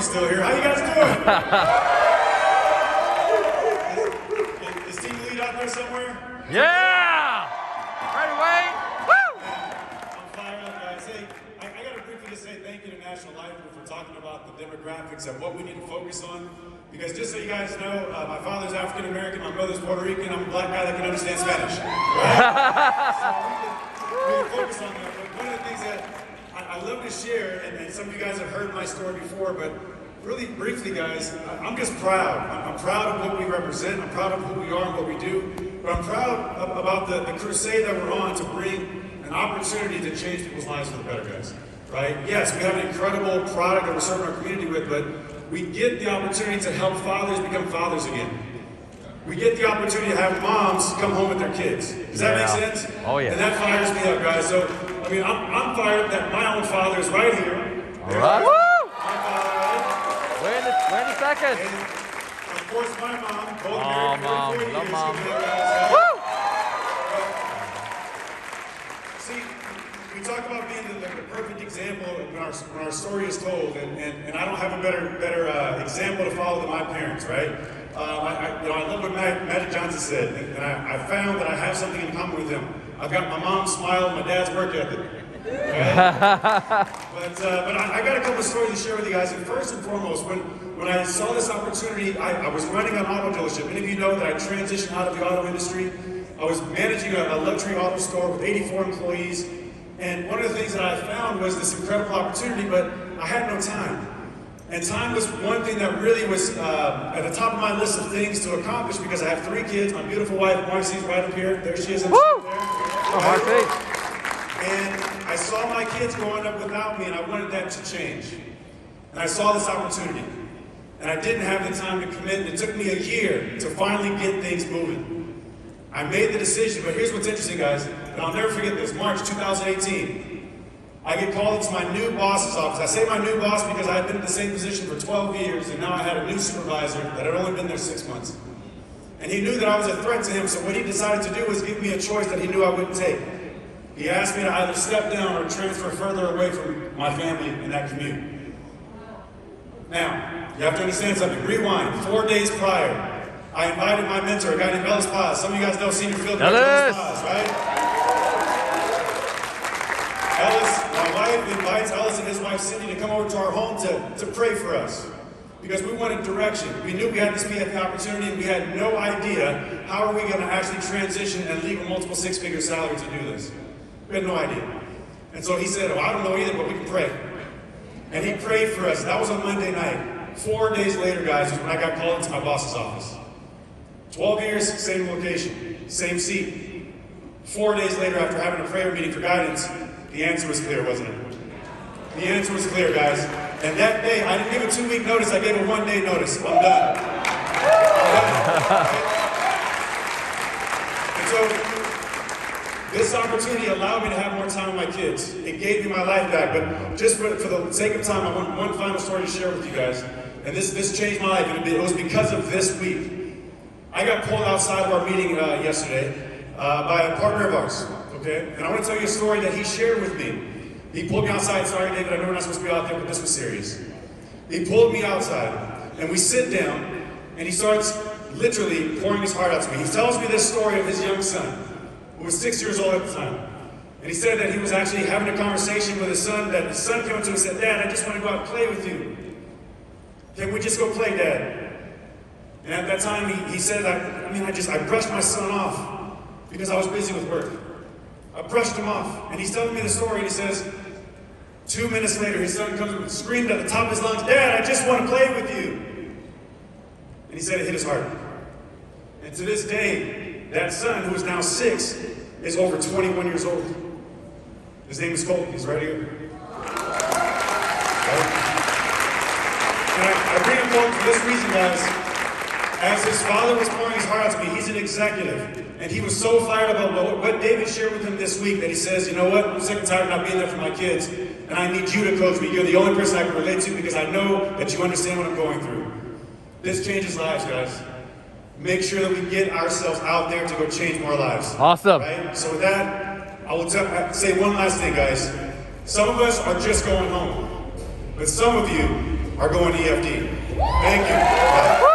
still here. How you guys doing? Is Team Lead out there somewhere? Yeah! Right away! Woo! I'm fired up, guys. Hey, I got to briefly just say thank you to National Life Group for talking about the demographics and what we need to focus on. Because just so you guys know, my father's African American, my mother's Puerto Rican, I'm a black guy that can understand Spanish. Right? So we can focus on that. But one of the things that I love to share, and some of you guys have heard my story before, but really briefly, guys, I'm just proud. I'm proud of what we represent. I'm proud of who we are and what we do. But I'm proud about the crusade that we're on to bring an opportunity to change people's lives for the better, guys. Right? Yes, we have an incredible product that we're serving our community with, but we get the opportunity to help fathers become fathers again. We get the opportunity to have moms come home with their kids. Does that make sense? Oh, yeah. And that fires me up, guys. So, I mean, I'm fired up that my own father is right here. All right. Woo! My father, right? Wait a second. And, of course, my mom. Both Oh, married Mom. 40 Love years. Mom. Give it up, guys. Woo! See, we talk about being the perfect example when our story is told, and I don't have a better example to follow than my parents, right? I love what Magic Johnson said, and I found that I have something in common with him. I've got my mom's smile and my dad's work ethic. Right? but I got a couple of stories to share with you guys. And first and foremost, when I saw this opportunity, I was running an auto dealership. Many of you know that I transitioned out of the auto industry. I was managing a luxury auto store with 84 employees. And one of the things that I found was this incredible opportunity, but I had no time. And time was one thing that really was at the top of my list of things to accomplish because I have 3 kids. My beautiful wife, Marcy's right up here. There she is. Woo! Oh, Marcy. And I saw my kids growing up without me, and I wanted that to change. And I saw this opportunity. And I didn't have the time to commit, and it took me a year to finally get things moving. I made the decision, but here's what's interesting, guys, and I'll never forget this, March 2018. I get called into my new boss's office. I say my new boss because I had been in the same position for 12 years, and now I had a new supervisor that had only been there 6 months. And he knew that I was a threat to him, so what he decided to do was give me a choice that he knew I wouldn't take. He asked me to either step down or transfer further away from my family in that commute. Now, you have to understand something. Rewind. 4 days prior, I invited my mentor, a guy named Ellis Paz. Some of you guys know Senior Field Director Ellis Paz, right? Ellis, my wife invites Ellis and his wife Cindy to come over to our home to pray for us. Because we wanted direction. We knew we had this PFA opportunity and we had no idea how are we going to actually transition and leave a multiple 6-figure salary to do this. We had no idea. And so he said, well, I don't know either, but we can pray. And he prayed for us. That was on Monday night. 4 days later, guys, is when I got called into my boss's office. 12 years, same location, same seat. 4 days later, after having a prayer meeting for guidance, the answer was clear, wasn't it? The answer was clear, guys. And that day, I didn't give a 2-week notice, I gave a 1-day notice. I'm done. And so, this opportunity allowed me to have more time with my kids. It gave me my life back, but just for the sake of time, I want one final story to share with you guys. And this changed my life, and it was because of this week. I got pulled outside of our meeting yesterday by a partner of ours, okay? And I want to tell you a story that he shared with me. He pulled me outside. Sorry, David, I know we're not supposed to be out there, but this was serious. He pulled me outside, and we sit down, and he starts literally pouring his heart out to me. He tells me this story of his young son, who was 6 years old at the time. And he said that he was actually having a conversation with his son, that his son came to him and said, Dad, I just want to go out and play with you. Can we just go play, Dad? And at that time, he said, I brushed my son off because I was busy with work. I brushed him off. And he's telling me the story, and he says, 2 minutes later, his son comes up and screamed at the top of his lungs, Dad, I just want to play with you. And he said it hit his heart. And to this day, that son, who is now 6, is over 21 years old. His name is Colton. He's right here. Right? And I bring him Colton for this reason, guys. As his father was pouring his heart out to me, he's an executive. And he was so fired about what David shared with him this week that he says, you know what, I'm sick and tired of not being there for my kids, and I need you to coach me. You're the only person I can relate to because I know that you understand what I'm going through. This changes lives, guys. Make sure that we get ourselves out there to go change more lives. Awesome. Right? So with that, I will say one last thing, guys. Some of us are just going home. But some of you are going to EFD. Thank you. Bye.